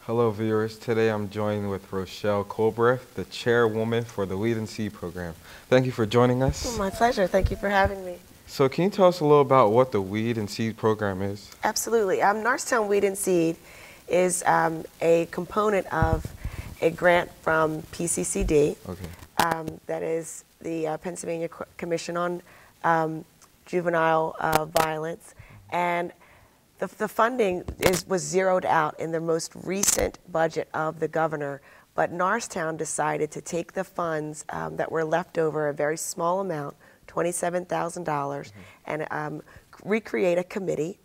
Hello viewers, today I'm joined with Rochelle Culbreath, the chairwoman for the Weed and Seed program. Thank you for joining us. Oh, my pleasure. Thank you for having me. So can you tell us a little about what the Weed and Seed program is? Absolutely. Norristown Weed and Seed is a component of a grant from PCCD, that is the Pennsylvania Commission on Juvenile Violence, and the funding was zeroed out in the most recent budget of the governor, but Norristown decided to take the funds that were left over, a very small amount, $27,000, and recreate a committee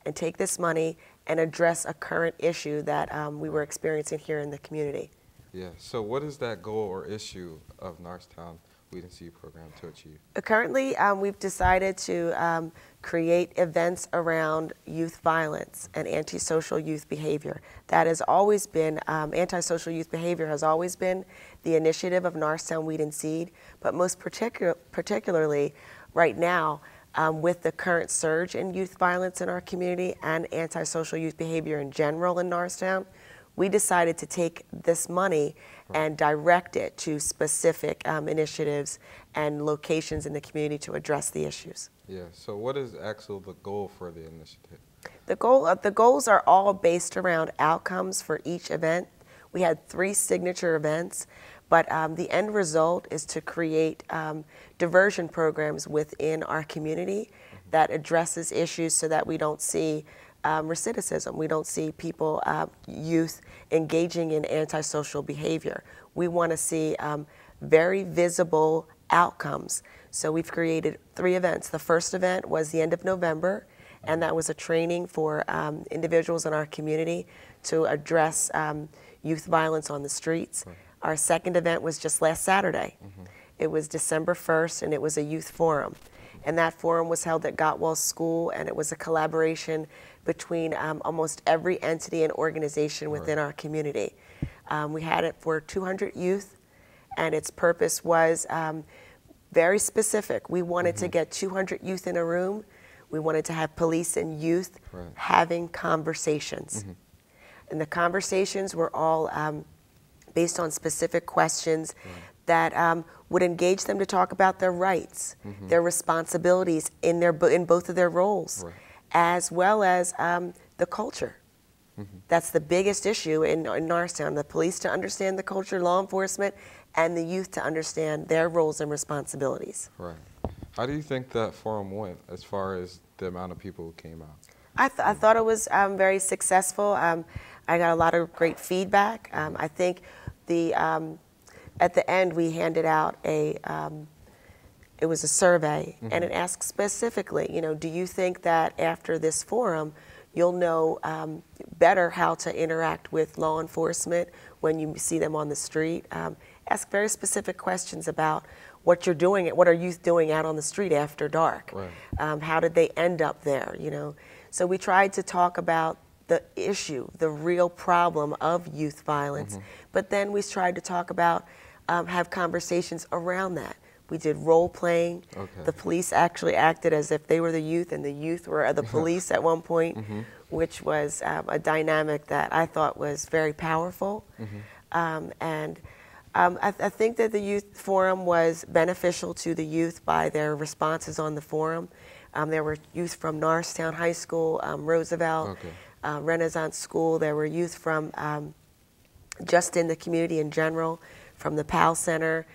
and take this money and address a current issue that we were experiencing here in the community. Yeah, so what is that goal or issue of Norristown Weed and Seed program to achieve? Currently, we've decided to create events around youth violence and antisocial youth behavior. That has always been, antisocial youth behavior has always been the initiative of Norristown Weed and Seed, but most particularly right now, with the current surge in youth violence in our community and antisocial youth behavior in general in Norristown, we decided to take this money and direct it to specific initiatives and locations in the community to address the issues. Yeah, so what is actually the goal for the initiative? The goals are all based around outcomes for each event. We had 3 signature events, but the end result is to create diversion programs within our community that addresses issues so that we don't see recidivism. We don't see people, youth, engaging in antisocial behavior. We want to see very visible outcomes. So we've created 3 events. The first event was the end of November, and that was a training for individuals in our community to address youth violence on the streets. Our second event was just last Saturday. It was December 1st, and it was a youth forum. And that forum was held at Gotwell School, and it was a collaboration between almost every entity and organization within our community. We had it for 200 youth, and its purpose was very specific. We wanted to get 200 youth in a room. We wanted to have police and youth having conversations. And the conversations were all based on specific questions that would engage them to talk about their rights, their responsibilities in both of their roles, as well as the culture. That's the biggest issue in Norristown, the police to understand the culture, law enforcement, and the youth to understand their roles and responsibilities. Right. How do you think that forum went as far as the amount of people who came out? I thought it was very successful. I got a lot of great feedback. I think at the end we handed out it was a survey, and it asked specifically, do you think that after this forum you'll know better how to interact with law enforcement when you see them on the street? Ask very specific questions about what you're doing, what are youth doing out on the street after dark? How did they end up there, So we tried to talk about the issue, the real problem of youth violence, but then we tried to talk about, have conversations around that. We did role playing. The police actually acted as if they were the youth and the youth were the police at one point, which was a dynamic that I thought was very powerful. I think that the youth forum was beneficial to the youth by their responses on the forum. There were youth from Norristown High School, Roosevelt, Renaissance School. There were youth from just in the community in general, from the PAL Center.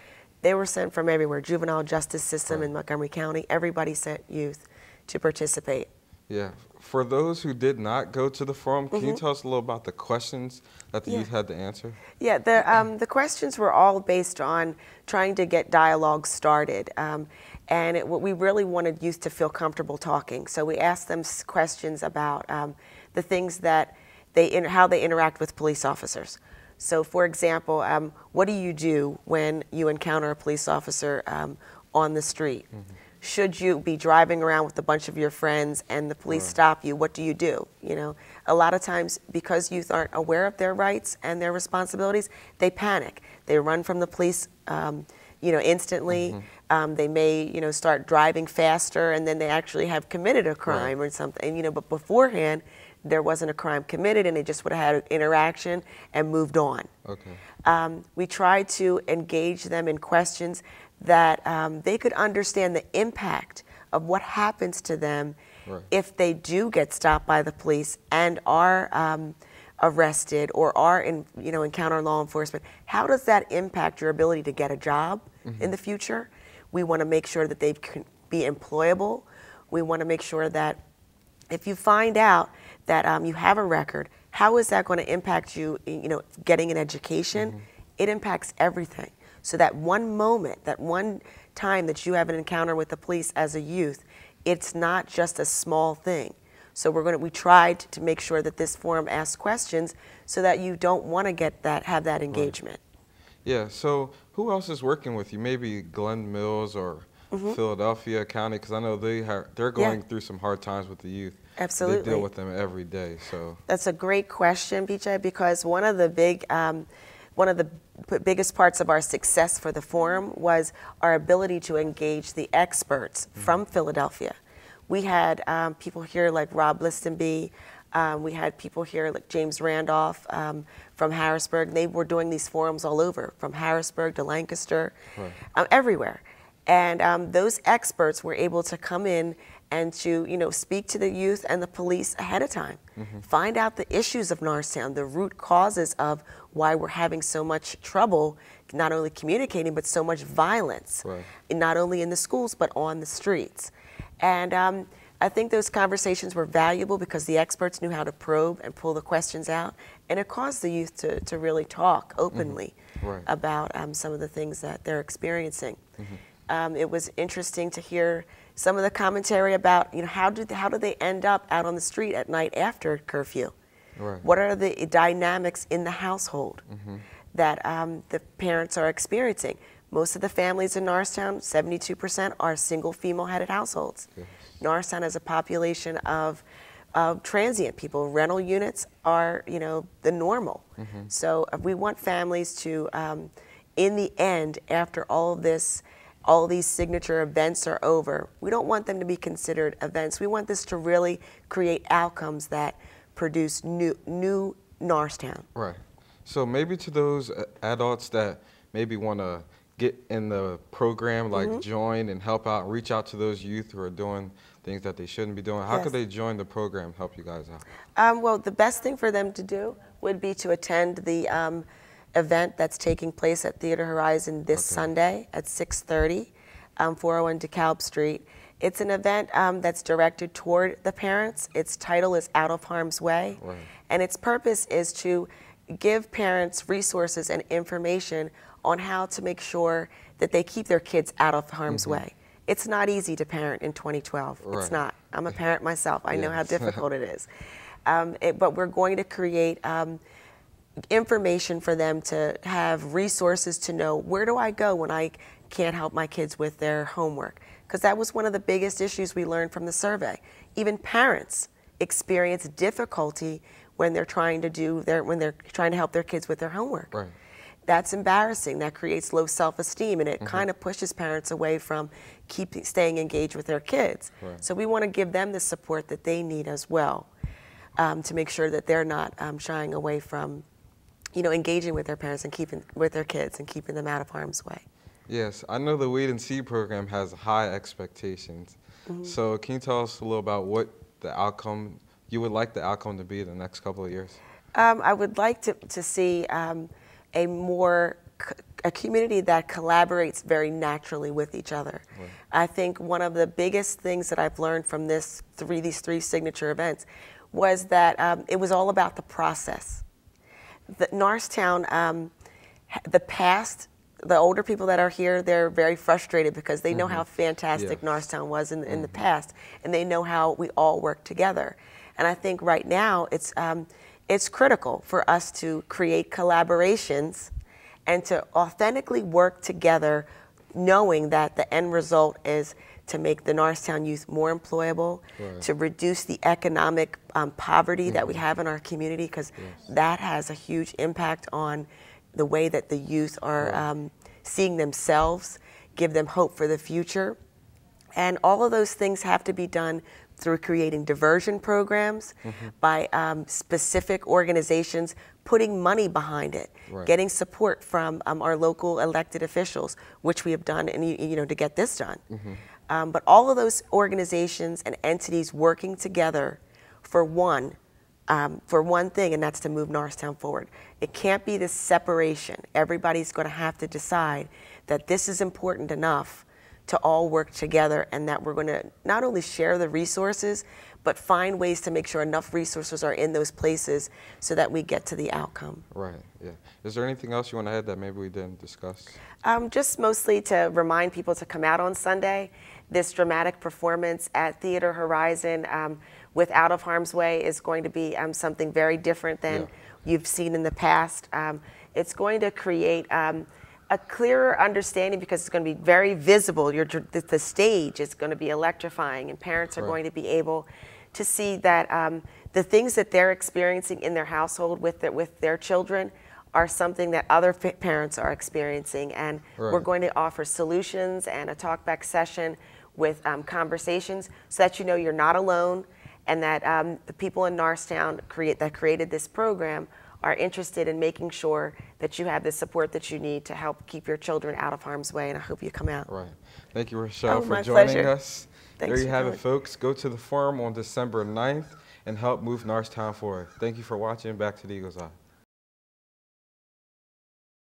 They were sent from everywhere, juvenile justice system in Montgomery County. Everybody sent youth to participate. Yeah. For those who did not go to the forum, can you tell us a little about the questions that the youth had to answer? Yeah, the questions were all based on trying to get dialogue started. We really wanted youth to feel comfortable talking. So we asked them questions about the things that how they interact with police officers. So for example, what do you do when you encounter a police officer on the street? Should you be driving around with a bunch of your friends and the police stop you? What do you do? A lot of times because youth aren't aware of their rights and their responsibilities, they panic. They run from the police, instantly. They may, start driving faster, and then they actually have committed a crime or something. But beforehand, there wasn't a crime committed, and they just would have had an interaction and moved on. Okay. We tried to engage them in questions that they could understand the impact of what happens to them if they do get stopped by the police and are arrested or are encounter law enforcement. How does that impact your ability to get a job in the future? We want to make sure that they can be employable. We want to make sure that if you find out that you have a record, how is that going to impact you, getting an education? It impacts everything. So that one moment, that one time that you have an encounter with the police as a youth, it's not just a small thing. So we tried to make sure that this forum asks questions so that you don't want to have that engagement. Yeah, so who else is working with you? Maybe Glen Mills or Philadelphia County, because I know they're going through some hard times with the youth. Absolutely. They deal with them every day. So that's a great question, BJ, because one of the biggest parts of our success for the forum was our ability to engage the experts from Philadelphia. We had people here like Rob Listenby. We had people here like James Randolph from Harrisburg. They were doing these forums all over, from Harrisburg to Lancaster, everywhere. And those experts were able to come in and to speak to the youth and the police ahead of time, find out the issues of Norristown, the root causes of why we're having so much trouble, not only communicating, but so much violence, not only in the schools, but on the streets. And I think those conversations were valuable because the experts knew how to probe and pull the questions out, and it caused the youth to really talk openly about some of the things that they're experiencing. It was interesting to hear some of the commentary about how do they end up out on the street at night after curfew? What are the dynamics in the household that the parents are experiencing? Most of the families in Norristown, 72%, are single female-headed households. Norristown has a population of transient people. Rental units are, the normal. So we want families to, in the end, after all these signature events are over, we don't want them to be considered events. We want this to really create outcomes that produce new Norristown. Right. So maybe to those adults that maybe want to get in the program, like join and help out, reach out to those youth who are doing things that they shouldn't be doing. How could they join the program, help you guys out? Well, the best thing for them to do would be to attend the event that's taking place at Theater Horizon this Sunday at 6:30, 401 DeKalb Street. It's an event that's directed toward the parents. Its title is Out of Harm's Way, and its purpose is to give parents resources and information on how to make sure that they keep their kids out of harm's way. It's not easy to parent in 2012. It's not. I'm a parent myself. I know how difficult it is. But we're going to create information for them to have resources to know, where do I go when I can't help my kids with their homework? Because that was one of the biggest issues we learned from the survey. Even parents experience difficulty when they're trying to help their kids with their homework. That's embarrassing. That creates low self-esteem, and it kind of pushes parents away from staying engaged with their kids. So we want to give them the support that they need as well, to make sure that they're not shying away from, engaging with their parents and keeping with their kids and keeping them out of harm's way. Yes, I know the Weed and Seed program has high expectations. So can you tell us a little about what the outcome, you would like the outcome to be in the next couple of years? I would like to see a community that collaborates very naturally with each other. I think one of the biggest things that I've learned from these three signature events was that it was all about the process. Norristown, the older people that are here, they're very frustrated because they know how fantastic Norristown was in the past, and they know how we all work together. And I think right now it's critical for us to create collaborations and to authentically work together, knowing that the end result is to make the Norristown youth more employable, to reduce the economic poverty that we have in our community, because that has a huge impact on the way that the youth are seeing themselves, give them hope for the future. And all of those things have to be done through creating diversion programs, by specific organizations putting money behind it, getting support from our local elected officials, which we have done, and to get this done. But all of those organizations and entities working together for one thing, and that's to move Norristown forward. It can't be this separation. Everybody's going to have to decide that this is important enough to all work together, and that we're going to not only share the resources, but find ways to make sure enough resources are in those places so that we get to the outcome. Right, yeah. Is there anything else you want to add that maybe we didn't discuss? Just mostly to remind people to come out on Sunday. This dramatic performance at Theater Horizon with Out of Harm's Way is going to be something very different than you've seen in the past. It's going to create a clearer understanding, because it's going to be very visible. The stage is going to be electrifying, and parents are going to be able to see that the things that they're experiencing in their household with their children are something that other parents are experiencing. And we're going to offer solutions and a talk-back session with conversations, so that you're not alone, and that the people in Norristown that created this program are interested in making sure that you have the support that you need to help keep your children out of harm's way, and I hope you come out. Right. Thank you, Rochelle, for my joining pleasure. us. Thanks there you have coming. it, folks. Go to the forum on December 9th and help move Norristown forward. Thank you for watching. Back to the Eagle's Eye.